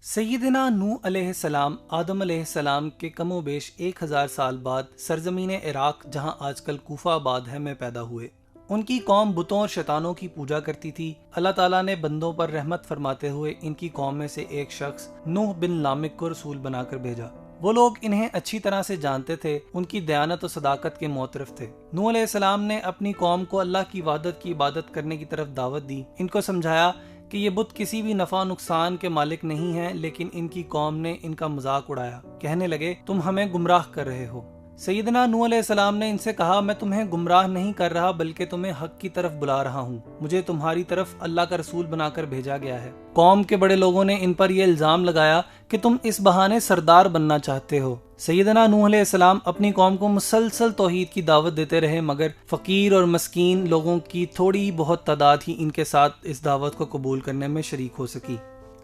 سیدنا نوح علیہ السلام آدم علیہ السلام کے کم و بیش 1000 سال بعد سرزمین عراق جہاں آج کل کوفہ آباد ہے میں پیدا ہوئے۔ ان کی قوم بتوں اور شیطانوں کی پوجا کرتی تھی۔ اللہ تعالیٰ نے بندوں پر رحمت فرماتے ہوئے ان کی قوم میں سے ایک شخص نوح بن لامک کو رسول بنا کر بھیجا۔ وہ لوگ انہیں اچھی طرح سے جانتے تھے، ان کی دیانت و صداقت کے معترف تھے۔ نوح علیہ السلام نے اپنی قوم کو اللہ کی وحدت کی عبادت کرنے کی طرف دعوت دی۔ ان کو سمجھایا کہ یہ بت کسی بھی نفع نقصان کے مالک نہیں ہیں، لیکن ان کی قوم نے ان کا مذاق اڑایا۔ کہنے لگے تم ہمیں گمراہ کر رہے ہو۔ سیدنا نوح علیہ السلام نے ان سے کہا میں تمہیں گمراہ نہیں کر رہا بلکہ تمہیں حق کی طرف بلا رہا ہوں۔ مجھے تمہاری طرف اللہ کا رسول بنا کر بھیجا گیا ہے۔ قوم کے بڑے لوگوں نے ان پر یہ الزام لگایا کہ تم اس بہانے سردار بننا چاہتے ہو۔ سیدنا نوح علیہ السلام اپنی قوم کو مسلسل توحید کی دعوت دیتے رہے، مگر فقیر اور مسکین لوگوں کی تھوڑی بہت تعداد ہی ان کے ساتھ اس دعوت کو قبول کرنے میں شریک ہو سکی۔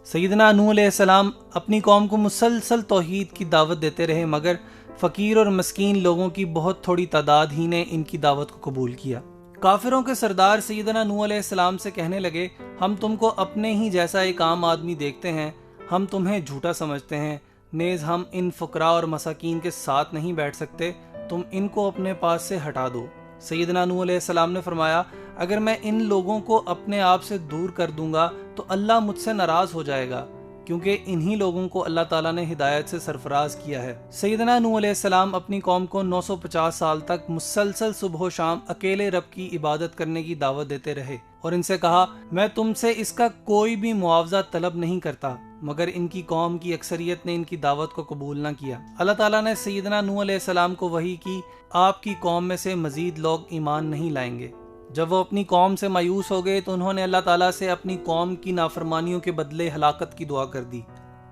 سیدنا نوح علیہ السلام اپنی قوم کو مسلسل توحید کی دعوت دیتے رہے، مگر فقیر اور مسکین لوگوں کی بہت تھوڑی تعداد ہی نے ان کی دعوت کو قبول کیا۔ کافروں کے سردار سیدنا نوح علیہ السلام سے کہنے لگے ہم تم کو اپنے ہی جیسا ایک عام آدمی دیکھتے ہیں، ہم تمہیں جھوٹا سمجھتے ہیں، نیز ہم ان فقراء اور مساکین کے ساتھ نہیں بیٹھ سکتے، تم ان کو اپنے پاس سے ہٹا دو۔ سیدنا نوح علیہ السلام نے فرمایا اگر میں ان لوگوں کو اپنے آپ سے دور کر دوں گا تو اللہ مجھ سے ناراض ہو جائے گا، کیونکہ انہی لوگوں کو اللہ تعالیٰ نے ہدایت سے سرفراز کیا ہے۔ سیدنا نوح علیہ السلام اپنی قوم کو 950 سال تک مسلسل صبح و شام اکیلے رب کی عبادت کرنے کی دعوت دیتے رہے اور ان سے کہا میں تم سے اس کا کوئی بھی معاوضہ طلب نہیں کرتا، مگر ان کی قوم کی اکثریت نے ان کی دعوت کو قبول نہ کیا۔ اللہ تعالیٰ نے سیدنا نوح علیہ السلام کو وحی کی آپ کی قوم میں سے مزید لوگ ایمان نہیں لائیں گے۔ جب وہ اپنی قوم سے مایوس ہو گئے تو انہوں نے اللہ تعالیٰ سے اپنی قوم کی نافرمانیوں کے بدلے ہلاکت کی دعا کر دی۔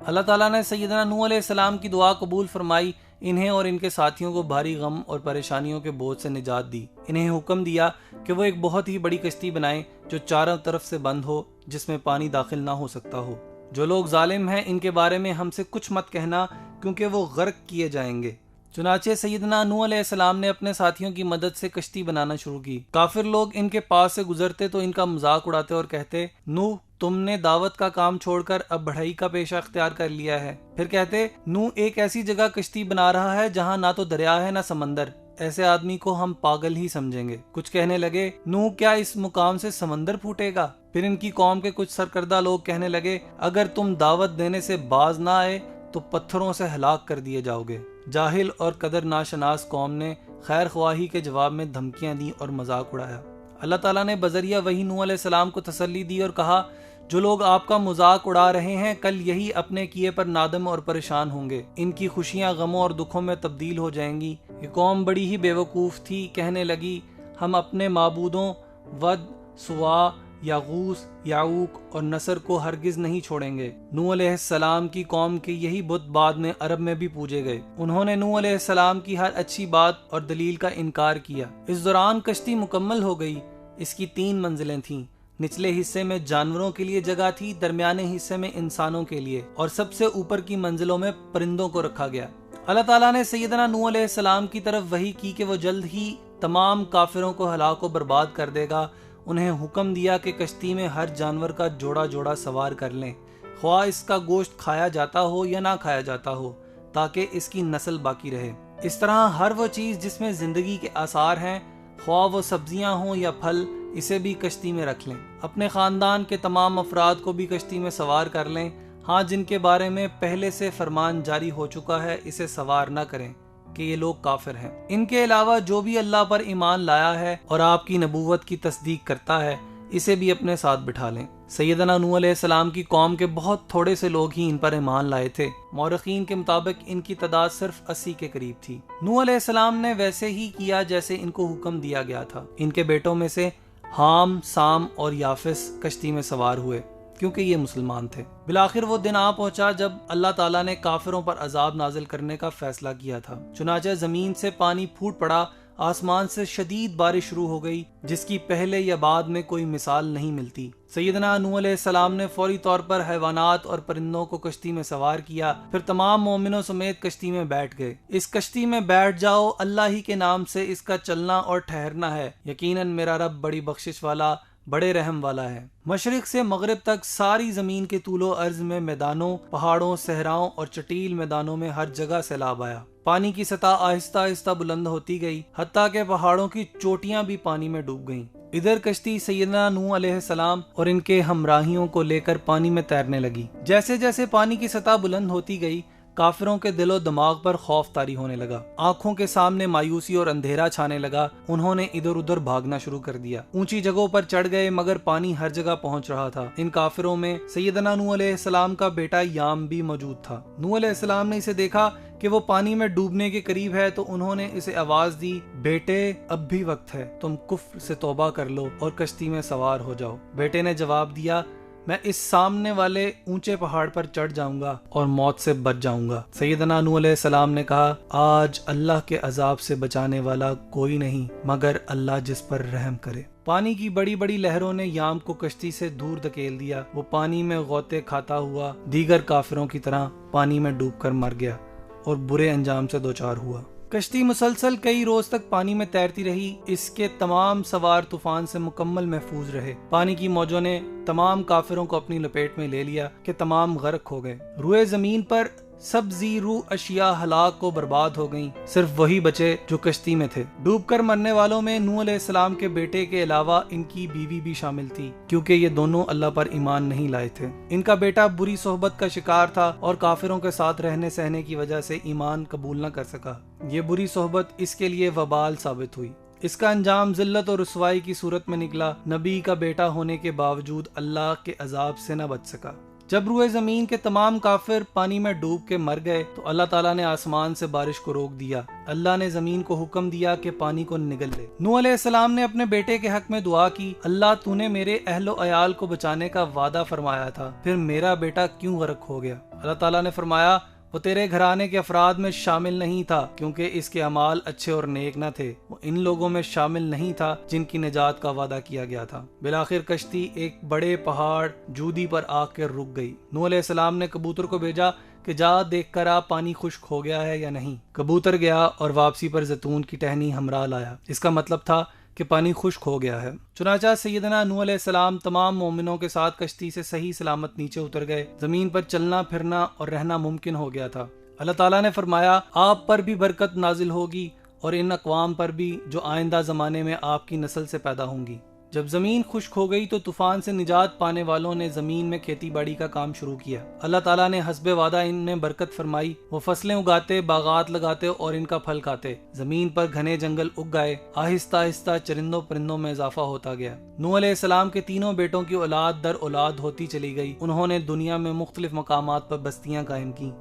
اللہ تعالیٰ نے سیدنا نوح علیہ السلام کی دعا قبول فرمائی، انہیں اور ان کے ساتھیوں کو بھاری غم اور پریشانیوں کے بوجھ سے نجات دی۔ انہیں حکم دیا کہ وہ ایک بہت ہی بڑی کشتی بنائیں جو چاروں طرف سے بند ہو، جس میں پانی داخل نہ ہو سکتا ہو۔ جو لوگ ظالم ہیں ان کے بارے میں ہم سے کچھ مت کہنا، کیونکہ وہ غرق کیے جائیں گے۔ چنانچہ سیدنا نوح علیہ السلام نے اپنے ساتھیوں کی مدد سے کشتی بنانا شروع کی۔ کافر لوگ ان کے پاس سے گزرتے تو ان کا مذاق اڑاتے اور کہتے نوح تم نے دعوت کا کام چھوڑ کر اب بڑھائی کا پیشہ اختیار کر لیا ہے۔ پھر کہتے نوح ایک ایسی جگہ کشتی بنا رہا ہے جہاں نہ تو دریا ہے نہ سمندر، ایسے آدمی کو ہم پاگل ہی سمجھیں گے۔ کچھ کہنے لگے نوح کیا اس مقام سے سمندر پھوٹے گا؟ پھر ان کی قوم کے کچھ سرکردہ لوگ کہنے لگے اگر تم دعوت دینے سے باز نہ آئے تو پتھروں سے ہلاک کر دیے جاؤ گے۔ جاہل اور قدر ناشناس قوم نے خیر خواہی کے جواب میں دھمکیاں دیں اور مذاق اڑایا۔ اللہ تعالیٰ نے بذریعہ وحی نوح علیہ السلام کو تسلی دی اور کہا جو لوگ آپ کا مذاق اڑا رہے ہیں کل یہی اپنے کیے پر نادم اور پریشان ہوں گے، ان کی خوشیاں غموں اور دکھوں میں تبدیل ہو جائیں گی۔ یہ قوم بڑی ہی بیوقوف تھی، کہنے لگی ہم اپنے معبودوں ود، سوا، یاغوث، یعوق اور نصر کو ہرگز نہیں چھوڑیں گے۔ نوح علیہ السلام کی قوم کے یہی بت بعد میں عرب میں بھی پوجے گئے۔ انہوں نے نوح علیہ السلام کی ہر اچھی بات اور دلیل کا انکار کیا۔ اس دوران کشتی مکمل ہو گئی۔ اس کی 3 منزلیں تھیں۔ نچلے حصے میں جانوروں کے لیے جگہ تھی، درمیانے حصے میں انسانوں کے لیے، اور سب سے اوپر کی منزلوں میں پرندوں کو رکھا گیا۔ اللہ تعالیٰ نے سیدنا نوح علیہ السلام کی طرف وحی کی کہ وہ جلد ہی تمام کافروں کو ہلاک و برباد کر دے گا۔ انہیں حکم دیا کہ کشتی میں ہر جانور کا جوڑا جوڑا سوار کر لیں، خواہ اس کا گوشت کھایا جاتا ہو یا نہ کھایا جاتا ہو، تاکہ اس کی نسل باقی رہے۔ اس طرح ہر وہ چیز جس میں زندگی کے آثار ہیں، خواہ وہ سبزیاں ہوں یا پھل، اسے بھی کشتی میں رکھ لیں۔ اپنے خاندان کے تمام افراد کو بھی کشتی میں سوار کر لیں، ہاں جن کے بارے میں پہلے سے فرمان جاری ہو چکا ہے اسے سوار نہ کریں کہ یہ لوگ کافر ہیں۔ ان کے علاوہ جو بھی اللہ پر ایمان لایا ہے اور آپ کی نبوت کی تصدیق کرتا ہے اسے بھی اپنے ساتھ بٹھا لیں۔ سیدنا نوح علیہ السلام کی قوم کے بہت تھوڑے سے لوگ ہی ان پر ایمان لائے تھے۔ مورخین کے مطابق ان کی تعداد صرف 80 کے قریب تھی۔ نوح علیہ السلام نے ویسے ہی کیا جیسے ان کو حکم دیا گیا تھا۔ ان کے بیٹوں میں سے حام، سام اور یافس کشتی میں سوار ہوئے کیونکہ یہ مسلمان تھے۔ بالآخر وہ دن آ پہنچا جب اللہ تعالیٰ نے کافروں پر عذاب نازل کرنے کا فیصلہ کیا تھا۔ چنانچہ زمین سے پانی پھوٹ پڑا، آسمان سے شدید بارش شروع ہو گئی جس کی پہلے یا بعد میں کوئی مثال نہیں ملتی۔ سیدنا نوح علیہ السلام نے فوری طور پر حیوانات اور پرندوں کو کشتی میں سوار کیا، پھر تمام مومنوں سمیت کشتی میں بیٹھ گئے۔ اس کشتی میں بیٹھ جاؤ، اللہ ہی کے نام سے اس کا چلنا اور ٹھہرنا ہے، یقیناً میرا رب بڑی بخشش والا بڑے رحم والا ہے۔ مشرق سے مغرب تک ساری زمین کے طول و عرض میں میدانوں، پہاڑوں، صحراؤں اور چٹیل میدانوں میں ہر جگہ سیلاب آیا۔ پانی کی سطح آہستہ آہستہ بلند ہوتی گئی، حتیٰ کہ پہاڑوں کی چوٹیاں بھی پانی میں ڈوب گئیں۔ ادھر کشتی سیدنا نوح علیہ السلام اور ان کے ہمراہیوں کو لے کر پانی میں تیرنے لگی۔ جیسے جیسے پانی کی سطح بلند ہوتی گئی، کافروں کے دل و دماغ پر خوف طاری ہونے لگا، آنکھوں کے سامنے مایوسی اور اندھیرا چھانے لگا۔ انہوں نے ادھر ادھر بھاگنا شروع کر دیا، اونچی جگہوں پر چڑھ گئے، مگر پانی ہر جگہ پہنچ رہا تھا۔ ان کافروں میں سیدنا نوح علیہ السلام کا بیٹا یام بھی موجود تھا۔ نوح علیہ السلام نے اسے دیکھا کہ وہ پانی میں ڈوبنے کے قریب ہے تو انہوں نے اسے آواز دی، بیٹے اب بھی وقت ہے، تم کفر سے توبہ کر لو اور کشتی میں سوار ہو جاؤ۔ بیٹے نے جواب دیا، میں اس سامنے والے اونچے پہاڑ پر چڑھ جاؤں گا اور موت سے بچ جاؤں گا۔ سیدنا نوح علیہ السلام نے کہا، آج اللہ کے عذاب سے بچانے والا کوئی نہیں مگر اللہ جس پر رحم کرے۔ پانی کی بڑی بڑی لہروں نے یام کو کشتی سے دور دھکیل دیا۔ وہ پانی میں غوطے کھاتا ہوا دیگر کافروں کی طرح پانی میں ڈوب کر مر گیا اور برے انجام سے دوچار ہوا۔ کشتی مسلسل کئی روز تک پانی میں تیرتی رہی، اس کے تمام سوار طوفان سے مکمل محفوظ رہے۔ پانی کی موجوں نے تمام کافروں کو اپنی لپیٹ میں لے لیا کہ تمام غرق ہو گئے۔ روئے زمین پر سب زی روح اشیاء ہلاک و برباد ہو گئیں، صرف وہی بچے جو کشتی میں تھے۔ ڈوب کر مرنے والوں میں نوح علیہ السلام کے بیٹے کے علاوہ ان کی بیوی بھی شامل تھی، کیونکہ یہ دونوں اللہ پر ایمان نہیں لائے تھے۔ ان کا بیٹا بری صحبت کا شکار تھا اور کافروں کے ساتھ رہنے سہنے کی وجہ سے ایمان قبول نہ کر سکا۔ یہ بری صحبت اس کے لیے وبال ثابت ہوئی۔ اس کا انجام ذلت اور رسوائی کی صورت میں نکلا۔ نبی کا بیٹا ہونے کے باوجود اللہ کے عذاب سے نہ بچ سکا۔ جب روئے زمین کے تمام کافر پانی میں ڈوب کے مر گئے تو اللہ تعالیٰ نے آسمان سے بارش کو روک دیا۔ اللہ نے زمین کو حکم دیا کہ پانی کو نگل لے۔ نوح علیہ السلام نے اپنے بیٹے کے حق میں دعا کی، اللہ تو نے میرے اہل و عیال کو بچانے کا وعدہ فرمایا تھا، پھر میرا بیٹا کیوں غرق ہو گیا؟ اللہ تعالیٰ نے فرمایا، وہ تیرے گھرانے کے افراد میں شامل نہیں تھا کیونکہ اس کے اعمال اچھے اور نیک نہ تھے، وہ ان لوگوں میں شامل نہیں تھا جن کی نجات کا وعدہ کیا گیا تھا۔ بالآخر کشتی ایک بڑے پہاڑ جودی پر آ کر رک گئی۔ نوح علیہ السلام نے کبوتر کو بھیجا کہ جا دیکھ کر آ پانی خشک ہو گیا ہے یا نہیں۔ کبوتر گیا اور واپسی پر زیتون کی ٹہنی ہمراہ لایا۔ اس کا مطلب تھا کہ پانی خشک ہو گیا ہے۔ چنانچہ سیدنا نوح علیہ السلام تمام مومنوں کے ساتھ کشتی سے صحیح سلامت نیچے اتر گئے۔ زمین پر چلنا پھرنا اور رہنا ممکن ہو گیا تھا۔ اللہ تعالیٰ نے فرمایا، آپ پر بھی برکت نازل ہوگی اور ان اقوام پر بھی جو آئندہ زمانے میں آپ کی نسل سے پیدا ہوں گی۔ جب زمین خشک ہو گئی تو طوفان سے نجات پانے والوں نے زمین میں کھیتی باڑی کا کام شروع کیا۔ اللہ تعالیٰ نے حسب وعدہ ان میں برکت فرمائی، وہ فصلیں اگاتے، باغات لگاتے اور ان کا پھل کھاتے۔ زمین پر گھنے جنگل اگ گئے، آہستہ آہستہ چرندوں پرندوں میں اضافہ ہوتا گیا۔ نوح علیہ السلام کے تینوں بیٹوں کی اولاد در اولاد ہوتی چلی گئی۔ انہوں نے دنیا میں مختلف مقامات پر بستیاں قائم کی۔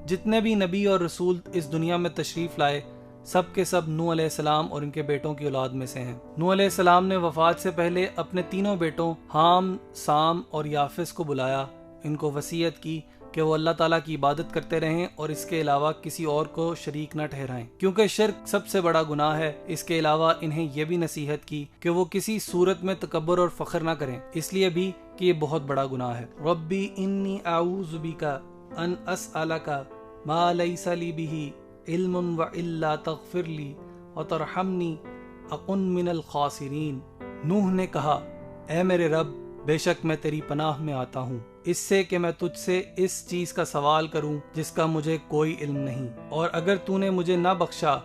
جتنے بھی نبی اور رسول اس دنیا میں تشریف لائے، سب کے سب نوح علیہ السلام اور ان کے بیٹوں کی اولاد میں سے ہیں۔ نوح علیہ السلام نے وفات سے پہلے اپنے تینوں بیٹوں حام، سام اور یافس کو بلایا، ان کو وصیت کی کہ وہ اللہ تعالیٰ کی عبادت کرتے رہیں اور اس کے علاوہ کسی اور کو شریک نہ ٹھہرائیں، کیونکہ شرک سب سے بڑا گناہ ہے۔ اس کے علاوہ انہیں یہ بھی نصیحت کی کہ وہ کسی صورت میں تکبر اور فخر نہ کریں، اس لیے بھی کہ یہ بہت بڑا گناہ ہے۔ ربی انی اعوذ بک ان اسألک ما لیس لی بہ علم وإلا تغفر لی وترحمنی اکن من الخاسرین۔ نوح نے کہا، اے میرے رب، بے شک میں تیری پناہ میں آتا ہوں اس سے کہ میں تجھ سے اس چیز کا سوال کروں جس کا مجھے کوئی علم نہیں، اور اگر تو نے مجھے نہ بخشا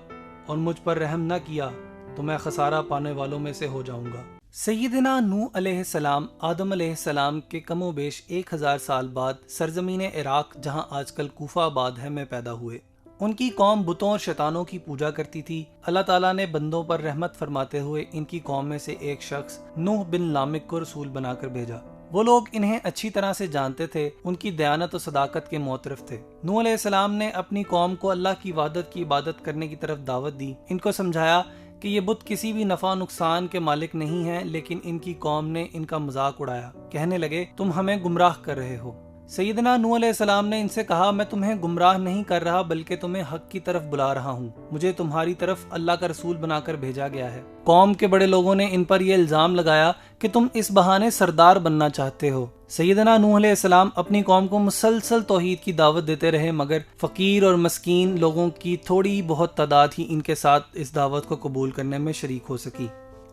اور مجھ پر رحم نہ کیا تو میں خسارہ پانے والوں میں سے ہو جاؤں گا۔ سیدنا نوح علیہ السلام آدم علیہ السلام کے کم و بیش 1000 سال بعد سرزمین عراق، جہاں آج کل کوفہ آباد ہے، میں پیدا ہوئے۔ ان کی قوم بتوں اور شیطانوں کی پوجا کرتی تھی۔ اللہ تعالیٰ نے بندوں پر رحمت فرماتے ہوئے ان کی قوم میں سے ایک شخص نوح بن لامک کو رسول بنا کر بھیجا۔ وہ لوگ انہیں اچھی طرح سے جانتے تھے، ان کی دیانت و صداقت کے معترف تھے۔ نوح علیہ السلام نے اپنی قوم کو اللہ کی وحدت کی عبادت کرنے کی طرف دعوت دی۔ ان کو سمجھایا کہ یہ بت کسی بھی نفع نقصان کے مالک نہیں ہیں، لیکن ان کی قوم نے ان کا مذاق اڑایا۔ کہنے لگے، تم ہمیں گمراہ کر رہے ہو۔ سیدنا نوح علیہ السلام نے ان سے کہا، میں تمہیں گمراہ نہیں کر رہا بلکہ تمہیں حق کی طرف بلا رہا ہوں۔ مجھے تمہاری طرف اللہ کا رسول بنا کر بھیجا گیا ہے۔ قوم کے بڑے لوگوں نے ان پر یہ الزام لگایا کہ تم اس بہانے سردار بننا چاہتے ہو۔ سیدنا نوح علیہ السلام اپنی قوم کو مسلسل توحید کی دعوت دیتے رہے، مگر فقیر اور مسکین لوگوں کی تھوڑی بہت تعداد ہی ان کے ساتھ اس دعوت کو قبول کرنے میں شریک ہو سکی۔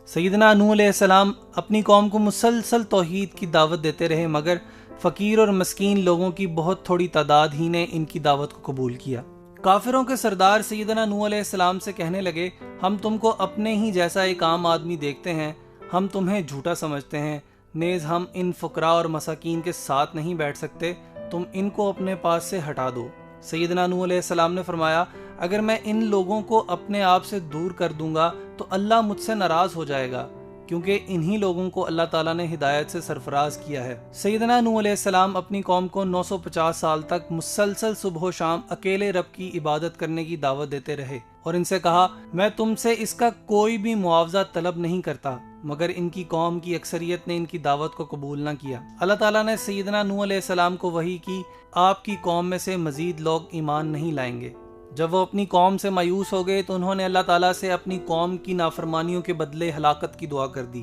سیدنا نوح علیہ السلام اپنی قوم کو مسلسل توحید کی دعوت دیتے رہے، مگر فقیر اور مسکین لوگوں کی بہت تھوڑی تعداد ہی نے ان کی دعوت کو قبول کیا۔ کافروں کے سردار سیدنا نوح علیہ السلام سے کہنے لگے، ہم تم کو اپنے ہی جیسا ایک عام آدمی دیکھتے ہیں، ہم تمہیں جھوٹا سمجھتے ہیں، نیز ہم ان فقراء اور مساکین کے ساتھ نہیں بیٹھ سکتے، تم ان کو اپنے پاس سے ہٹا دو۔ سیدنا نوح علیہ السلام نے فرمایا، اگر میں ان لوگوں کو اپنے آپ سے دور کر دوں گا تو اللہ مجھ سے ناراض ہو جائے گا، کیونکہ انہی لوگوں کو اللہ تعالیٰ نے ہدایت سے سرفراز کیا ہے۔ سیدنا نوح علیہ السلام اپنی قوم کو 950 سال تک مسلسل صبح و شام اکیلے رب کی عبادت کرنے کی دعوت دیتے رہے اور ان سے کہا، میں تم سے اس کا کوئی بھی معاوضہ طلب نہیں کرتا، مگر ان کی قوم کی اکثریت نے ان کی دعوت کو قبول نہ کیا۔ اللہ تعالیٰ نے سیدنا نوح علیہ السلام کو وحی کی، آپ کی قوم میں سے مزید لوگ ایمان نہیں لائیں گے۔ جب وہ اپنی قوم سے مایوس ہو گئے تو انہوں نے اللہ تعالیٰ سے اپنی قوم کی نافرمانیوں کے بدلے ہلاکت کی دعا کر دی۔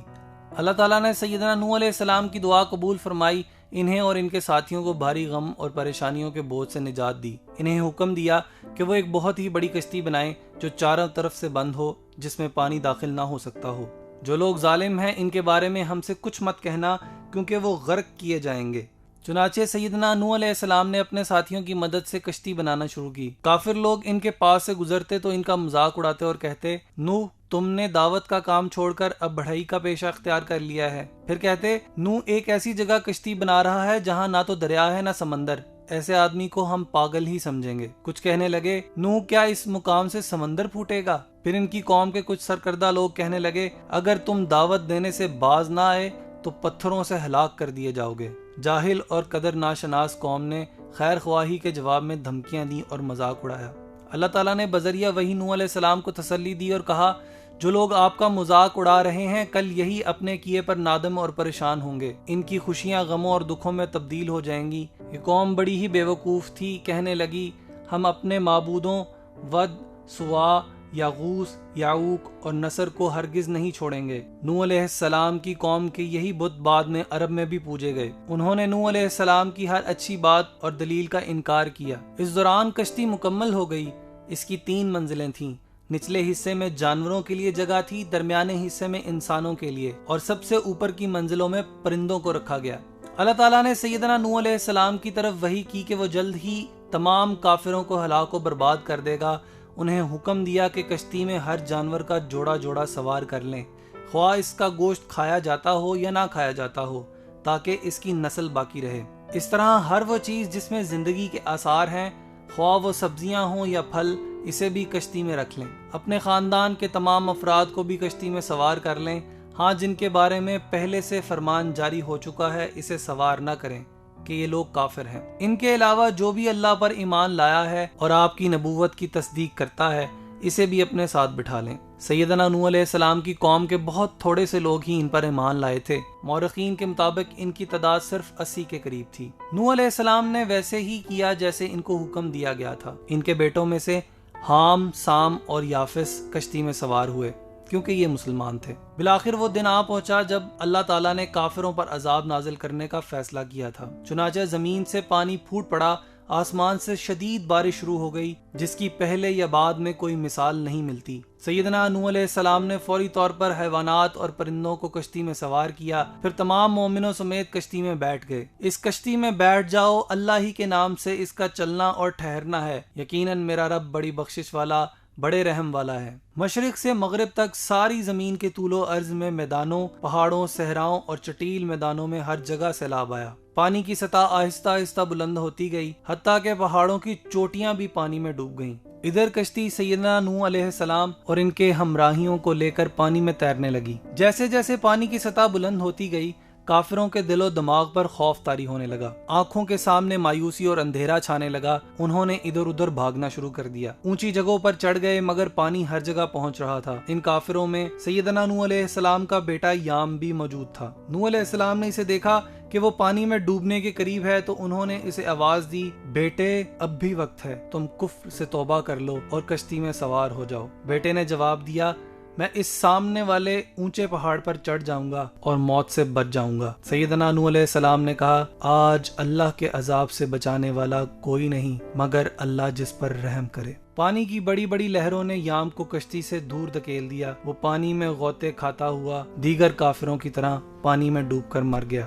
اللہ تعالیٰ نے سیدنا نوح علیہ السلام کی دعا قبول فرمائی، انہیں اور ان کے ساتھیوں کو بھاری غم اور پریشانیوں کے بوجھ سے نجات دی۔ انہیں حکم دیا کہ وہ ایک بہت ہی بڑی کشتی بنائیں جو چاروں طرف سے بند ہو، جس میں پانی داخل نہ ہو سکتا ہو۔ جو لوگ ظالم ہیں ان کے بارے میں ہم سے کچھ مت کہنا، کیونکہ وہ غرق کیے جائیں گے۔ چنانچہ سیدنا نوح علیہ السلام نے اپنے ساتھیوں کی مدد سے کشتی بنانا شروع کی۔ کافر لوگ ان کے پاس سے گزرتے تو ان کا مذاق اڑاتے اور کہتے، نوح تم نے دعوت کا کام چھوڑ کر اب بڑھائی کا پیشہ اختیار کر لیا ہے۔ پھر کہتے، نوح ایک ایسی جگہ کشتی بنا رہا ہے جہاں نہ تو دریا ہے نہ سمندر، ایسے آدمی کو ہم پاگل ہی سمجھیں گے۔ کچھ کہنے لگے، نوح کیا اس مقام سے سمندر پھوٹے گا؟ پھر ان کی قوم کے کچھ سرکردہ لوگ کہنے لگے، اگر تم دعوت دینے سے باز نہ آئے تو پتھروں سے ہلاک کر دیے جاؤ گے۔ جاہل اور قدر ناشناس قوم نے خیر خواہی کے جواب میں دھمکیاں دیں اور مذاق اڑایا۔ اللہ تعالیٰ نے بذریعہ وحی نوح علیہ السلام کو تسلی دی اور کہا، جو لوگ آپ کا مذاق اڑا رہے ہیں کل یہی اپنے کیے پر نادم اور پریشان ہوں گے، ان کی خوشیاں غموں اور دکھوں میں تبدیل ہو جائیں گی۔ یہ قوم بڑی ہی بے وقوف تھی، کہنے لگی، ہم اپنے معبودوں ود، سوا، یاغوث، یعوق اور نصر کو ہرگز نہیں چھوڑیں گے۔ نوح علیہ السلام کی قوم کے یہی بت بعد میں عرب میں بھی پوجے گئے۔ انہوں نے نوح علیہ السلام کی ہر اچھی بات اور دلیل کا انکار کیا۔ اس دوران کشتی مکمل ہو گئی۔ اس کی 3 منزلیں تھیں۔ نچلے حصے میں جانوروں کے لیے جگہ تھی، درمیانے حصے میں انسانوں کے لیے، اور سب سے اوپر کی منزلوں میں پرندوں کو رکھا گیا۔ اللہ تعالیٰ نے سیدنا نوح علیہ السلام کی طرف وحی کی کہ وہ جلد ہی تمام کافروں کو ہلاک و برباد کر دے گا۔ انہیں حکم دیا کہ کشتی میں ہر جانور کا جوڑا جوڑا سوار کر لیں، خواہ اس کا گوشت کھایا جاتا ہو یا نہ کھایا جاتا ہو، تاکہ اس کی نسل باقی رہے۔ اس طرح ہر وہ چیز جس میں زندگی کے آثار ہیں، خواہ وہ سبزیاں ہوں یا پھل، اسے بھی کشتی میں رکھ لیں۔ اپنے خاندان کے تمام افراد کو بھی کشتی میں سوار کر لیں، ہاں جن کے بارے میں پہلے سے فرمان جاری ہو چکا ہے اسے سوار نہ کریں کہ یہ لوگ کافر ہیں۔ ان کے علاوہ جو بھی اللہ پر ایمان لایا ہے اور آپ کی نبوت کی تصدیق کرتا ہے، اسے بھی اپنے ساتھ بٹھا لیں۔ سیدنا نوح علیہ السلام کی قوم کے بہت تھوڑے سے لوگ ہی ان پر ایمان لائے تھے۔ مورخین کے مطابق ان کی تعداد صرف 80 کے قریب تھی۔ نوح علیہ السلام نے ویسے ہی کیا جیسے ان کو حکم دیا گیا تھا۔ ان کے بیٹوں میں سے حام، سام اور یافس کشتی میں سوار ہوئے، کیونکہ یہ مسلمان تھے۔ بالآخر وہ دن آ پہنچا جب اللہ تعالیٰ نے کافروں پر عذاب نازل کرنے کا فیصلہ کیا تھا۔ چنانچہ زمین سے پانی پھوٹ پڑا، آسمان سے شدید بارش شروع ہو گئی، جس کی پہلے یا بعد میں کوئی مثال نہیں ملتی۔ سیدنا نوح علیہ السلام نے فوری طور پر حیوانات اور پرندوں کو کشتی میں سوار کیا، پھر تمام مومنوں سمیت کشتی میں بیٹھ گئے۔ اس کشتی میں بیٹھ جاؤ، اللہ ہی کے نام سے اس کا چلنا اور ٹھہرنا ہے، یقیناً میرا رب بڑی بخشش والا، بڑے رحم والا ہے۔ مشرق سے مغرب تک ساری زمین کے طول و عرض میں میدانوں، پہاڑوں، صحراؤں اور چٹیل میدانوں میں ہر جگہ سیلاب آیا۔ پانی کی سطح آہستہ آہستہ بلند ہوتی گئی، حتیٰ کہ پہاڑوں کی چوٹیاں بھی پانی میں ڈوب گئیں۔ ادھر کشتی سیدنا نوح علیہ السلام اور ان کے ہمراہیوں کو لے کر پانی میں تیرنے لگی۔ جیسے جیسے پانی کی سطح بلند ہوتی گئی، کافروں کے دل و دماغ پر خوف طاری ہونے لگا، آنکھوں کے سامنے مایوسی اور اندھیرا چھانے لگا۔ انہوں نے ادھر ادھر بھاگنا شروع کر دیا، اونچی جگہوں پر چڑھ گئے، مگر پانی ہر جگہ پہنچ رہا تھا۔ ان کافروں میں سیدنا نوح علیہ السلام کا بیٹا یام بھی موجود تھا۔ نوح علیہ السلام نے اسے دیکھا کہ وہ پانی میں ڈوبنے کے قریب ہے تو انہوں نے اسے آواز دی، بیٹے اب بھی وقت ہے، تم کفر سے توبہ کر لو اور کشتی میں سوار ہو جاؤ۔ بیٹے نے جواب دیا، میں اس سامنے والے اونچے پہاڑ پر چڑھ جاؤں گا اور موت سے بچ جاؤں گا۔ سیدنا نوح علیہ السلام نے کہا، آج اللہ کے عذاب سے بچانے والا کوئی نہیں مگر اللہ جس پر رحم کرے۔ پانی کی بڑی بڑی لہروں نے یام کو کشتی سے دور دھکیل دیا۔ وہ پانی میں غوطے کھاتا ہوا دیگر کافروں کی طرح پانی میں ڈوب کر مر گیا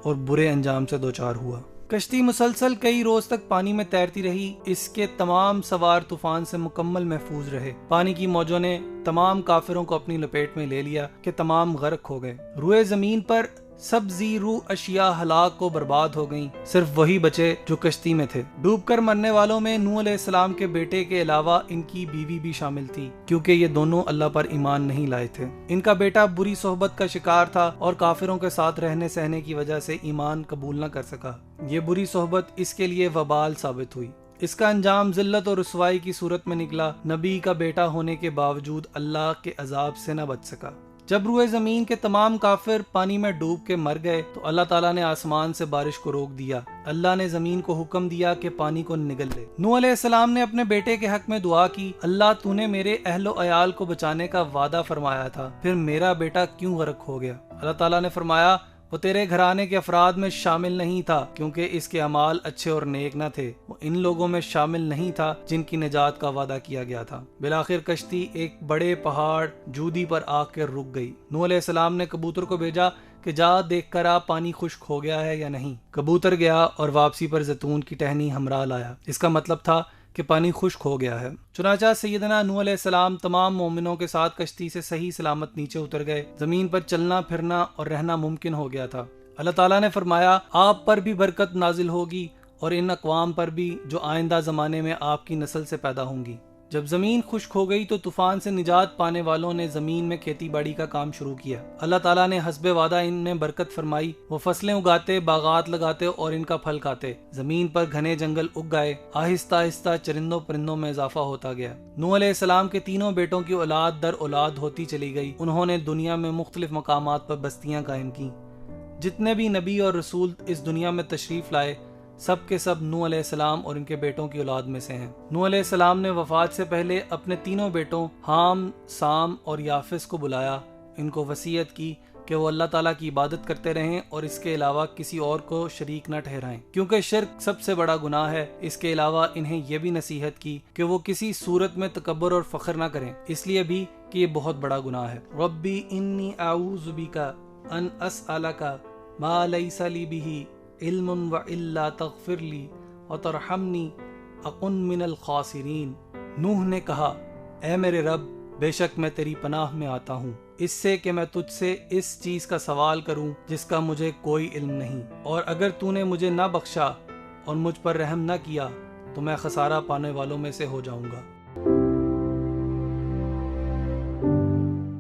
اور برے انجام سے دوچار ہوا۔ کشتی مسلسل کئی روز تک پانی میں تیرتی رہی۔ اس کے تمام سوار طوفان سے مکمل محفوظ رہے۔ پانی کی موجوں نے تمام کافروں کو اپنی لپیٹ میں لے لیا کہ تمام غرق ہو گئے۔ روئے زمین پر سب زی روح اشیاء ہلاک کو برباد ہو گئیں، صرف وہی بچے جو کشتی میں تھے۔ ڈوب کر مرنے والوں میں نوح علیہ السلام کے بیٹے کے علاوہ ان کی بیوی بھی شامل تھی، کیونکہ یہ دونوں اللہ پر ایمان نہیں لائے تھے۔ ان کا بیٹا بری صحبت کا شکار تھا اور کافروں کے ساتھ رہنے سہنے کی وجہ سے ایمان قبول نہ کر سکا۔ یہ بری صحبت اس کے لیے وبال ثابت ہوئی۔ اس کا انجام ذلت اور رسوائی کی صورت میں نکلا۔ نبی کا بیٹا ہونے کے باوجود اللہ کے عذاب سے نہ بچ سکا۔ جب روئے زمین کے تمام کافر پانی میں ڈوب کے مر گئے تو اللہ تعالیٰ نے آسمان سے بارش کو روک دیا۔ اللہ نے زمین کو حکم دیا کہ پانی کو نگل لے۔ نوح علیہ السلام نے اپنے بیٹے کے حق میں دعا کی، اللہ تو نے میرے اہل و عیال کو بچانے کا وعدہ فرمایا تھا، پھر میرا بیٹا کیوں غرق ہو گیا؟ اللہ تعالیٰ نے فرمایا، وہ تیرے گھرانے کے افراد میں شامل نہیں تھا کیونکہ اس کے اعمال اچھے اور نیک نہ تھے۔ وہ ان لوگوں میں شامل نہیں تھا جن کی نجات کا وعدہ کیا گیا تھا۔ بالآخر کشتی ایک بڑے پہاڑ جودی پر آ کر رک گئی۔ نوح علیہ السلام نے کبوتر کو بھیجا کہ جا دیکھ کر آ پانی خشک ہو گیا ہے یا نہیں۔ کبوتر گیا اور واپسی پر زیتون کی ٹہنی ہمراہ لایا۔ اس کا مطلب تھا کہ پانی خشک ہو گیا ہے۔ چنانچہ سیدنا نوح علیہ السلام تمام مومنوں کے ساتھ کشتی سے صحیح سلامت نیچے اتر گئے۔ زمین پر چلنا پھرنا اور رہنا ممکن ہو گیا تھا۔ اللہ تعالیٰ نے فرمایا، آپ پر بھی برکت نازل ہوگی اور ان اقوام پر بھی جو آئندہ زمانے میں آپ کی نسل سے پیدا ہوں گی۔ جب زمین خشک ہو گئی تو طوفان سے نجات پانے والوں نے زمین میں کھیتی باڑی کا کام شروع کیا۔ اللہ تعالیٰ نے حسب وعدہ ان میں برکت فرمائی۔ وہ فصلیں اگاتے، باغات لگاتے اور ان کا پھل کھاتے۔ زمین پر گھنے جنگل اگ گئے۔ آہستہ آہستہ چرندوں پرندوں میں اضافہ ہوتا گیا۔ نوح علیہ السلام کے تینوں بیٹوں کی اولاد در اولاد ہوتی چلی گئی۔ انہوں نے دنیا میں مختلف مقامات پر بستیاں قائم کی۔ جتنے بھی نبی اور رسول اس دنیا میں تشریف لائے سب کے سب نوح علیہ السلام اور ان کے بیٹوں کی اولاد میں سے ہیں۔ نوح علیہ السلام نے وفات سے پہلے اپنے تینوں بیٹوں حام، سام اور یافس کو بلایا۔ ان کو وصیت کی کہ وہ اللہ تعالیٰ کی عبادت کرتے رہیں اور اس کے علاوہ کسی اور کو شریک نہ ٹھہرائیں، کیونکہ شرک سب سے بڑا گناہ ہے۔ اس کے علاوہ انہیں یہ بھی نصیحت کی کہ وہ کسی صورت میں تکبر اور فخر نہ کریں، اس لیے بھی کہ یہ بہت بڑا گناہ ہے۔ ربی انی اعوذ بک ان اسألک ما لیس لی بہ علم والا تغفر لی وترحمنی اکن من الخاسرین۔ نوح نے کہا، اے میرے رب، بے شک میں تیری پناہ میں آتا ہوں اس سے کہ میں تجھ سے اس چیز کا سوال کروں جس کا مجھے کوئی علم نہیں، اور اگر تو نے مجھے نہ بخشا اور مجھ پر رحم نہ کیا تو میں خسارہ پانے والوں میں سے ہو جاؤں گا۔